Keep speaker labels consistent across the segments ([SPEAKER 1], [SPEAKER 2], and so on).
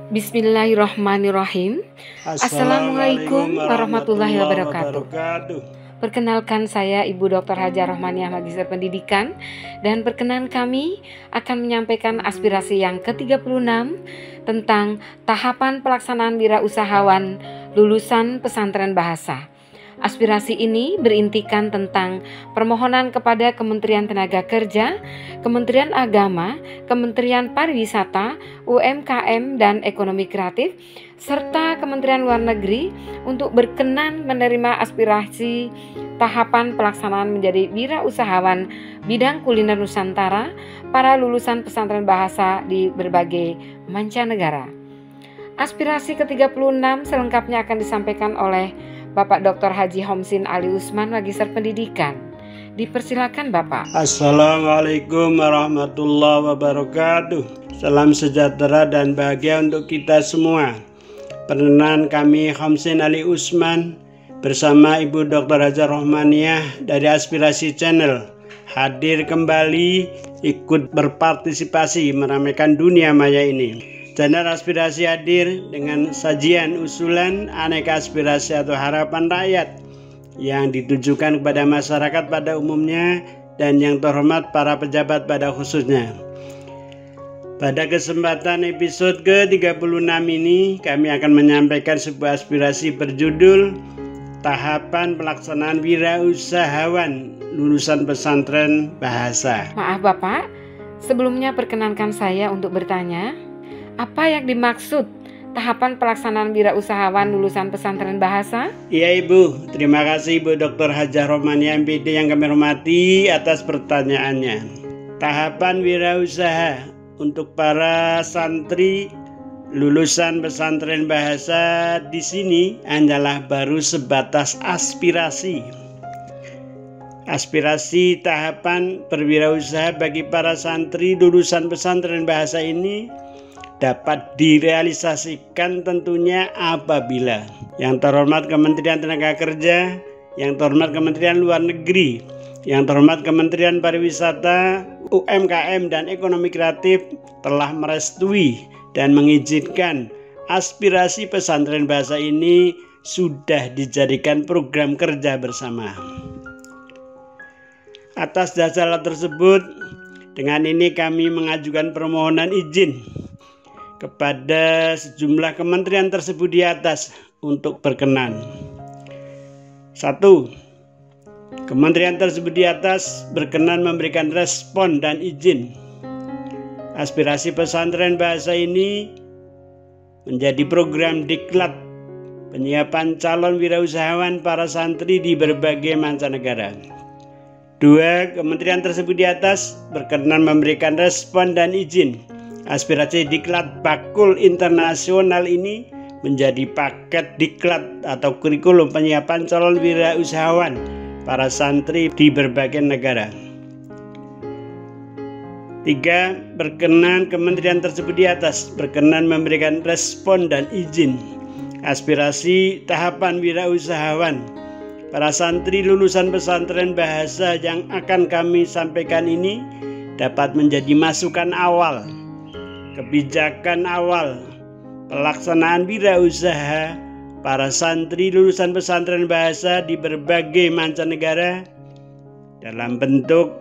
[SPEAKER 1] Bismillahirrahmanirrahim. Assalamualaikum warahmatullahi wabarakatuh. Perkenalkan, saya Ibu Dr. Hajar Rohmaniah, Magister Pendidikan, dan perkenan kami akan menyampaikan aspirasi yang ke-36 tentang tahapan pelaksanaan wirausahawan lulusan pesantren bahasa. Aspirasi ini berintikan tentang permohonan kepada Kementerian Tenaga Kerja, Kementerian Agama, Kementerian Pariwisata, UMKM dan Ekonomi Kreatif, serta Kementerian Luar Negeri untuk berkenan menerima aspirasi tahapan pelaksanaan menjadi wirausahawan bidang kuliner Nusantara para lulusan pesantren bahasa di berbagai mancanegara. Aspirasi ke-36 selengkapnya akan disampaikan oleh Bapak Dr. Haji Homsin Ali Usman, Magister Pendidikan. Dipersilakan Bapak.
[SPEAKER 2] Assalamualaikum warahmatullahi wabarakatuh. Salam sejahtera dan bahagia untuk kita semua. Perkenan kami Homsin Ali Usman bersama Ibu Dr. Hajar Rohmaniah dari Aspirasi Channel hadir kembali ikut berpartisipasi meramaikan dunia maya ini. Channel Aspirasi hadir dengan sajian usulan aneka aspirasi atau harapan rakyat yang ditujukan kepada masyarakat pada umumnya dan yang terhormat para pejabat pada khususnya. Pada kesempatan episode ke-36 ini kami akan menyampaikan sebuah aspirasi berjudul Tahapan Pelaksanaan Wirausahawan Lulusan Pesantren Bahasa.
[SPEAKER 1] Maaf Bapak, sebelumnya perkenankan saya untuk bertanya, apa yang dimaksud tahapan pelaksanaan wirausahawan lulusan pesantren bahasa?
[SPEAKER 2] Iya Ibu, terima kasih Ibu Dr. Hajar Rohmaniah MPD yang kami hormati atas pertanyaannya. Tahapan wirausaha untuk para santri lulusan pesantren bahasa di sini adalah baru sebatas aspirasi. Aspirasi tahapan berwirausaha bagi para santri lulusan pesantren bahasa ini dapat direalisasikan tentunya apabila yang terhormat Kementerian Tenaga Kerja, yang terhormat Kementerian Luar Negeri, yang terhormat Kementerian Pariwisata, UMKM dan Ekonomi Kreatif telah merestui dan mengizinkan aspirasi pesantren bahasa ini sudah dijadikan program kerja bersama. Atas dasar tersebut, dengan ini kami mengajukan permohonan izin kepada sejumlah kementerian tersebut di atas untuk berkenan. 1. Kementerian tersebut di atas berkenan memberikan respon dan izin aspirasi pesantren bahasa ini menjadi program diklat penyiapan calon wirausahawan para santri di berbagai mancanegara. 2. Kementerian tersebut di atas berkenan memberikan respon dan izin aspirasi diklat bakul internasional ini menjadi paket diklat atau kurikulum penyiapan calon wirausahawan para santri di berbagai negara. 3. Berkenan kementerian tersebut di atas berkenan memberikan respon dan izin aspirasi tahapan wirausahawan para santri lulusan pesantren bahasa yang akan kami sampaikan ini dapat menjadi masukan awal, kebijakan awal pelaksanaan wirausaha para santri lulusan pesantren bahasa di berbagai mancanegara dalam bentuk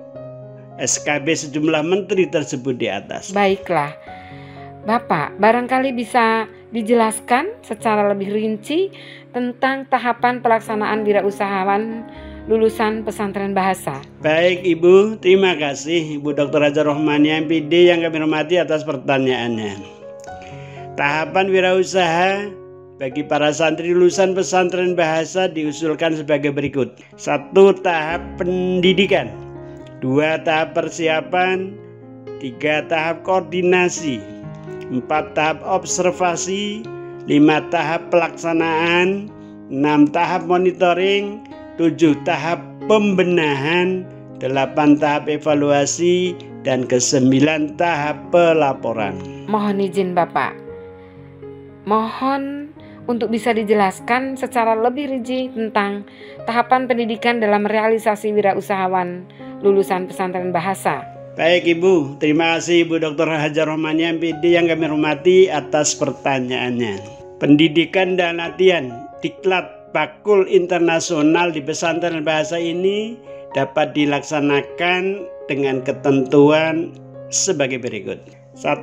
[SPEAKER 2] SKB sejumlah menteri tersebut di atas.
[SPEAKER 1] Baiklah, Bapak, barangkali bisa dijelaskan secara lebih rinci tentang tahapan pelaksanaan wirausahawan lulusan pesantren bahasa.
[SPEAKER 2] Baik Ibu, terima kasih Ibu Dr. Hajar Rohmaniah MPD yang kami hormati atas pertanyaannya. Tahapan wirausaha bagi para santri lulusan pesantren bahasa diusulkan sebagai berikut. 1. Tahap pendidikan. 2. Tahap persiapan. 3. Tahap koordinasi. 4. Tahap observasi. 5. Tahap pelaksanaan. 6. Tahap monitoring. 7. Tahap pembenahan, 8. Tahap evaluasi, dan ke-9 tahap pelaporan.
[SPEAKER 1] Mohon izin Bapak, mohon untuk bisa dijelaskan secara lebih rinci tentang tahapan pendidikan dalam realisasi wirausahawan lulusan pesantren bahasa.
[SPEAKER 2] Baik Ibu, terima kasih Ibu Dr. Hajar Rohmaniah MPD yang kami hormati atas pertanyaannya. Pendidikan dan latihan diklat bakul internasional di pesantren bahasa ini dapat dilaksanakan dengan ketentuan sebagai berikut. 1.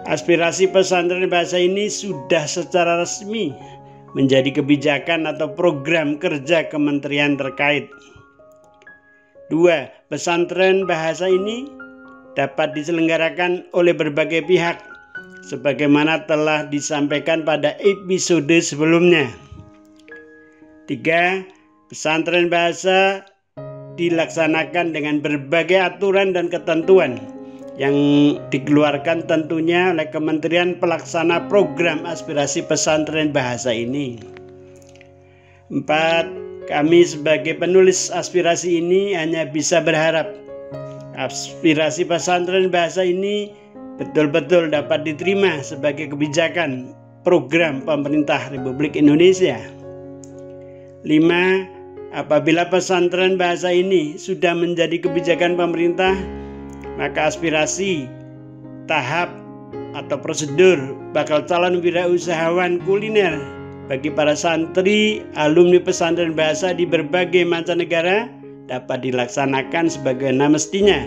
[SPEAKER 2] Aspirasi pesantren bahasa ini sudah secara resmi menjadi kebijakan atau program kerja kementerian terkait. 2. Pesantren bahasa ini dapat diselenggarakan oleh berbagai pihak sebagaimana telah disampaikan pada episode sebelumnya. 3. Pesantren bahasa dilaksanakan dengan berbagai aturan dan ketentuan yang dikeluarkan tentunya oleh Kementerian Pelaksana Program Aspirasi Pesantren Bahasa ini. 4. Kami sebagai penulis aspirasi ini hanya bisa berharap aspirasi pesantren bahasa ini betul-betul dapat diterima sebagai kebijakan program pemerintah Republik Indonesia. 5. Apabila pesantren bahasa ini sudah menjadi kebijakan pemerintah, maka aspirasi, tahap, atau prosedur bakal calon wirausahawan kuliner bagi para santri, alumni pesantren bahasa di berbagai mancanegara dapat dilaksanakan sebagaimana mestinya,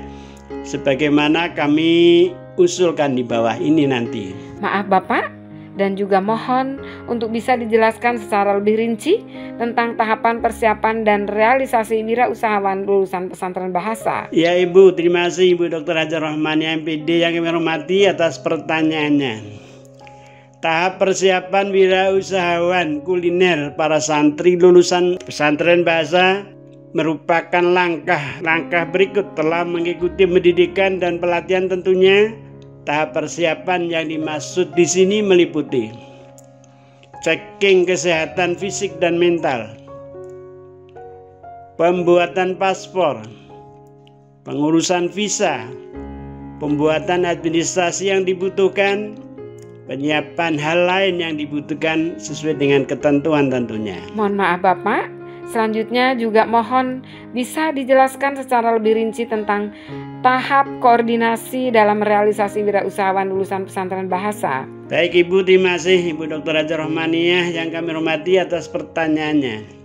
[SPEAKER 2] sebagaimana kami usulkan di bawah ini nanti.
[SPEAKER 1] Maaf Bapak, dan juga mohon untuk bisa dijelaskan secara lebih rinci tentang tahapan persiapan dan realisasi wirausahawan lulusan pesantren bahasa.
[SPEAKER 2] Ya Ibu, terima kasih Ibu Dr. Hajar Rohmaniah MPD yang kami hormati atas pertanyaannya. Tahap persiapan wirausahawan kuliner para santri lulusan pesantren bahasa merupakan langkah-langkah berikut telah mengikuti pendidikan dan pelatihan tentunya. Tahap persiapan yang dimaksud di sini meliputi checking kesehatan fisik dan mental, pembuatan paspor, pengurusan visa, pembuatan administrasi yang dibutuhkan, penyiapan hal lain yang dibutuhkan sesuai dengan ketentuan tentunya.
[SPEAKER 1] Mohon maaf Bapak, selanjutnya juga mohon bisa dijelaskan secara lebih rinci tentang tahap koordinasi dalam realisasi wirausahawan lulusan pesantren bahasa.
[SPEAKER 2] Baik Ibu, terima kasih Ibu Dr. Hajar Rohmaniah yang kami hormati atas pertanyaannya.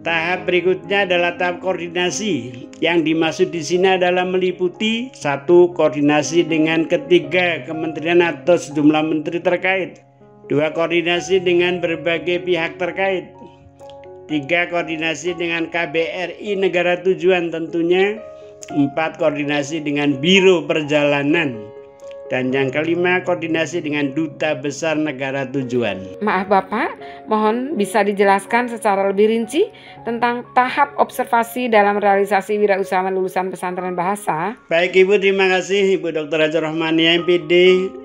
[SPEAKER 2] Tahap berikutnya adalah tahap koordinasi. Yang dimaksud di sini adalah meliputi 1. Koordinasi dengan ketiga kementerian atau sejumlah menteri terkait. 2. Koordinasi dengan berbagai pihak terkait. 3. Koordinasi dengan KBRI negara tujuan tentunya. 4. Koordinasi dengan Biro Perjalanan. Dan yang kelima, koordinasi dengan Duta Besar Negara Tujuan.
[SPEAKER 1] Maaf Bapak, mohon bisa dijelaskan secara lebih rinci tentang tahap observasi dalam realisasi wirausahawan lulusan pesantren bahasa.
[SPEAKER 2] Baik Ibu, terima kasih Ibu Dr. Hajar Rohmaniah MPD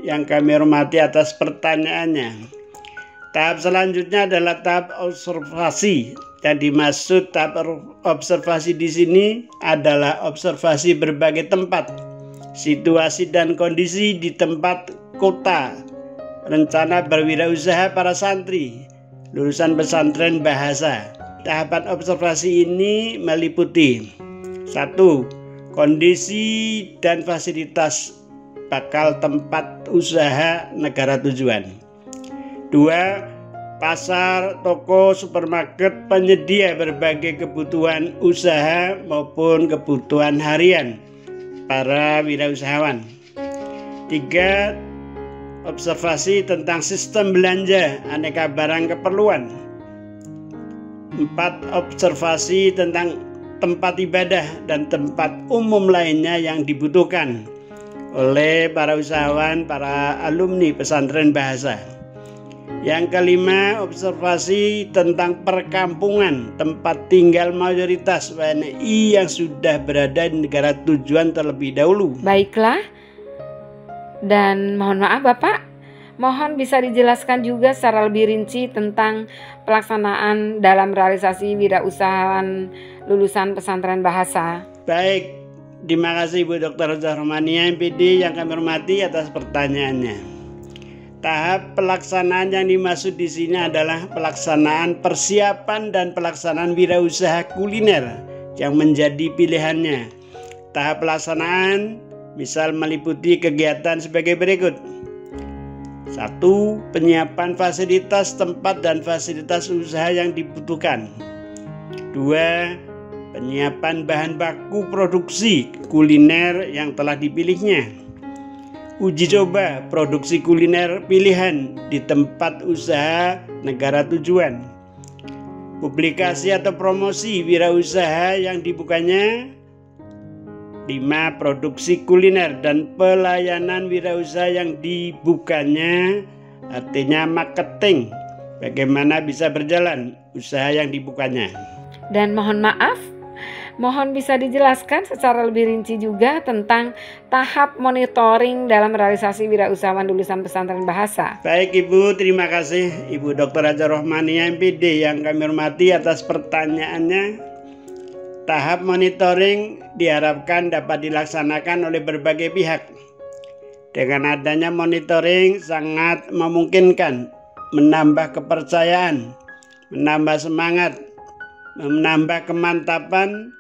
[SPEAKER 2] yang kami hormati atas pertanyaannya. Tahap selanjutnya adalah tahap observasi. Yang dimaksud tahap observasi di sini adalah observasi berbagai tempat, situasi dan kondisi di tempat kota, rencana berwirausaha para santri lulusan pesantren bahasa. Tahapan observasi ini meliputi 1. Kondisi dan fasilitas bakal tempat usaha negara tujuan. 2. Pasar, toko, supermarket penyedia berbagai kebutuhan usaha maupun kebutuhan harian para wirausahawan. 3. Observasi tentang sistem belanja aneka barang keperluan. 4. Observasi tentang tempat ibadah dan tempat umum lainnya yang dibutuhkan oleh para usahawan, para alumni pesantren bahasa. Yang kelima, observasi tentang perkampungan, tempat tinggal mayoritas WNI yang sudah berada di negara tujuan terlebih dahulu.
[SPEAKER 1] Baiklah, dan mohon maaf Bapak, mohon bisa dijelaskan juga secara lebih rinci tentang pelaksanaan dalam realisasi wirausahawan lulusan pesantren bahasa.
[SPEAKER 2] Baik, terima kasih Ibu Dr. Hajar Rohmaniah MPD yang kami hormati atas pertanyaannya. Tahap pelaksanaan yang dimaksud di sini adalah pelaksanaan persiapan dan pelaksanaan wirausaha kuliner yang menjadi pilihannya. Tahap pelaksanaan misal meliputi kegiatan sebagai berikut. 1. Penyiapan fasilitas tempat dan fasilitas usaha yang dibutuhkan. 2. Penyiapan bahan baku produksi kuliner yang telah dipilihnya. Uji coba produksi kuliner pilihan di tempat usaha negara tujuan. Publikasi atau promosi wirausaha yang dibukanya. 5. Produksi kuliner dan pelayanan wirausaha yang dibukanya, artinya marketing, bagaimana bisa berjalan usaha yang dibukanya.
[SPEAKER 1] Dan mohon maaf, mohon bisa dijelaskan secara lebih rinci juga tentang tahap monitoring dalam realisasi wirausahawan lulusan pesantren bahasa.
[SPEAKER 2] Baik Ibu, terima kasih Ibu Dr. Hajar Rohmaniah MPD yang kami hormati atas pertanyaannya. Tahap monitoring diharapkan dapat dilaksanakan oleh berbagai pihak. Dengan adanya monitoring sangat memungkinkan menambah kepercayaan, menambah semangat, menambah kemantapan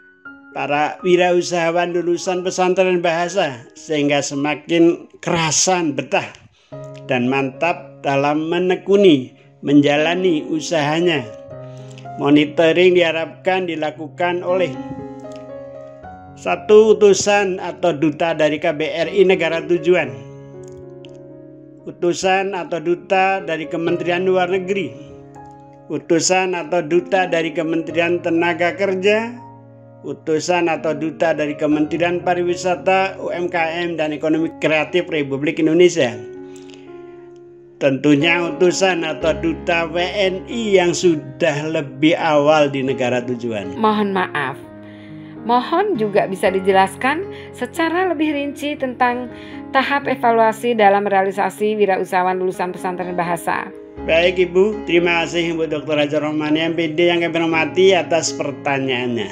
[SPEAKER 2] para wirausahawan lulusan pesantren bahasa sehingga semakin kerasan betah dan mantap dalam menekuni menjalani usahanya. Monitoring diharapkan dilakukan oleh 1. Utusan atau duta dari KBRI negara tujuan, utusan atau duta dari Kementerian Luar Negeri, utusan atau duta dari Kementerian Tenaga Kerja, utusan atau duta dari Kementerian Pariwisata, UMKM dan Ekonomi Kreatif Republik Indonesia. Tentunya utusan atau duta WNI yang sudah lebih awal di negara tujuan.
[SPEAKER 1] Mohon maaf, mohon juga bisa dijelaskan secara lebih rinci tentang tahap evaluasi dalam realisasi wirausahawan lulusan pesantren bahasa.
[SPEAKER 2] Baik Ibu, terima kasih Ibu Dr. Hajar Rohmaniah MPD yang kami hormati atas pertanyaannya.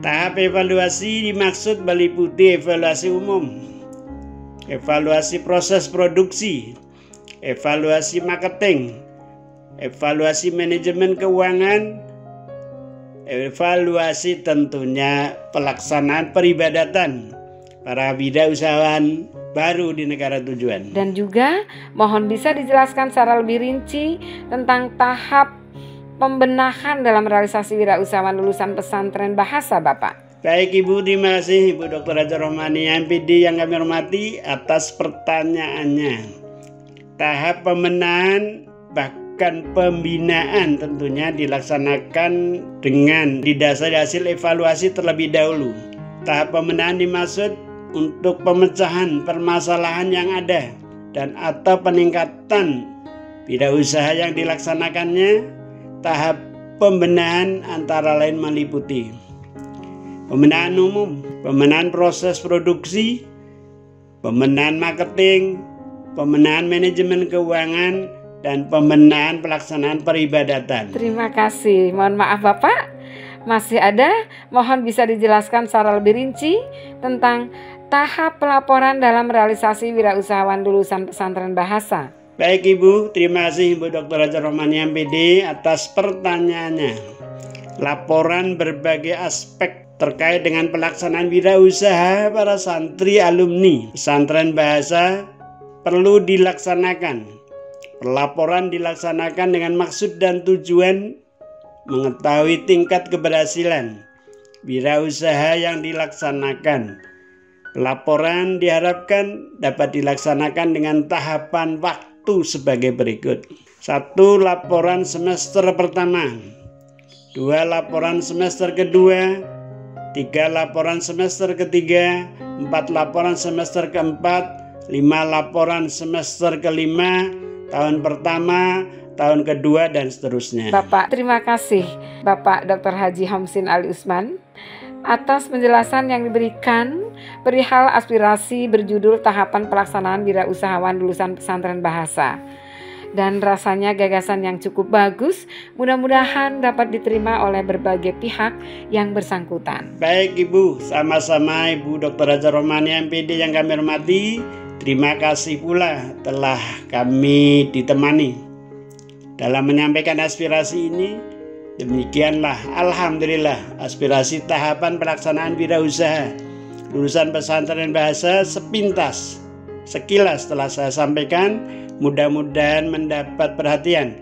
[SPEAKER 2] Tahap evaluasi dimaksud meliputi evaluasi umum, evaluasi proses produksi, evaluasi marketing, evaluasi manajemen keuangan, evaluasi tentunya pelaksanaan peribadatan para wirausahawan baru di negara tujuan.
[SPEAKER 1] Dan juga mohon bisa dijelaskan secara lebih rinci tentang tahap pembenahan dalam realisasi wirausahawan lulusan pesantren bahasa, Bapak.
[SPEAKER 2] Baik Ibu, terima kasih Ibu Dr. Hajar Rohmaniah MPD yang kami hormati atas pertanyaannya. Tahap pembenahan bahkan pembinaan tentunya dilaksanakan dengan didasari hasil evaluasi terlebih dahulu. Tahap pembenahan dimaksud untuk pemecahan permasalahan yang ada dan atau peningkatan wirausaha yang dilaksanakannya. Tahap pembenahan antara lain meliputi pembenahan umum, pembenahan proses produksi, pembenahan marketing, pembenahan manajemen keuangan, dan pembenahan pelaksanaan peribadatan.
[SPEAKER 1] Terima kasih. Mohon maaf Bapak, masih ada, mohon bisa dijelaskan secara lebih rinci tentang tahap pelaporan dalam realisasi wirausahawan lulusan pesantren bahasa.
[SPEAKER 2] Baik Ibu, terima kasih Ibu Dr. Hajar Rohmaniah MPD atas pertanyaannya. Laporan berbagai aspek terkait dengan pelaksanaan wirausaha para santri alumni pesantren bahasa perlu dilaksanakan. Pelaporan dilaksanakan dengan maksud dan tujuan mengetahui tingkat keberhasilan wirausaha yang dilaksanakan. Pelaporan diharapkan dapat dilaksanakan dengan tahapan waktu sebagai berikut. 1. Laporan semester pertama, 2. Laporan semester kedua, 3. Laporan semester ketiga, 4. Laporan semester keempat, 5. Laporan semester kelima, tahun pertama, tahun kedua, dan seterusnya.
[SPEAKER 1] Bapak, terima kasih Bapak Dr. Haji Hamsin Ali Usman atas penjelasan yang diberikan perihal aspirasi berjudul tahapan pelaksanaan wirausahawan lulusan pesantren bahasa. Dan rasanya gagasan yang cukup bagus, mudah-mudahan dapat diterima oleh berbagai pihak yang bersangkutan.
[SPEAKER 2] Baik Ibu, sama-sama Ibu Dr. Hajar Rohmaniah MPD yang kami hormati. Terima kasih pula telah kami ditemani dalam menyampaikan aspirasi ini. Demikianlah alhamdulillah aspirasi tahapan pelaksanaan wirausaha lulusan pesantren bahasa sepintas, sekilas telah saya sampaikan, mudah-mudahan mendapat perhatian,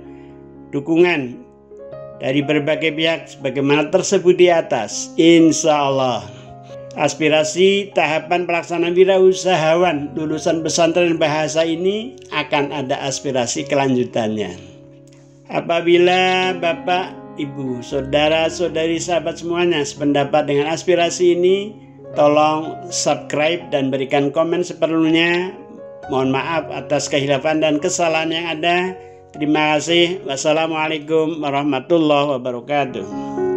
[SPEAKER 2] dukungan dari berbagai pihak sebagaimana tersebut di atas. Insya Allah aspirasi tahapan pelaksanaan wirausahawan lulusan pesantren bahasa ini akan ada aspirasi kelanjutannya. Apabila Bapak, Ibu, saudara-saudari, sahabat semuanya sependapat dengan aspirasi ini, tolong subscribe dan berikan komen seperlunya. Mohon maaf atas kehilafan dan kesalahan yang ada. Terima kasih. Wassalamualaikum warahmatullahi wabarakatuh.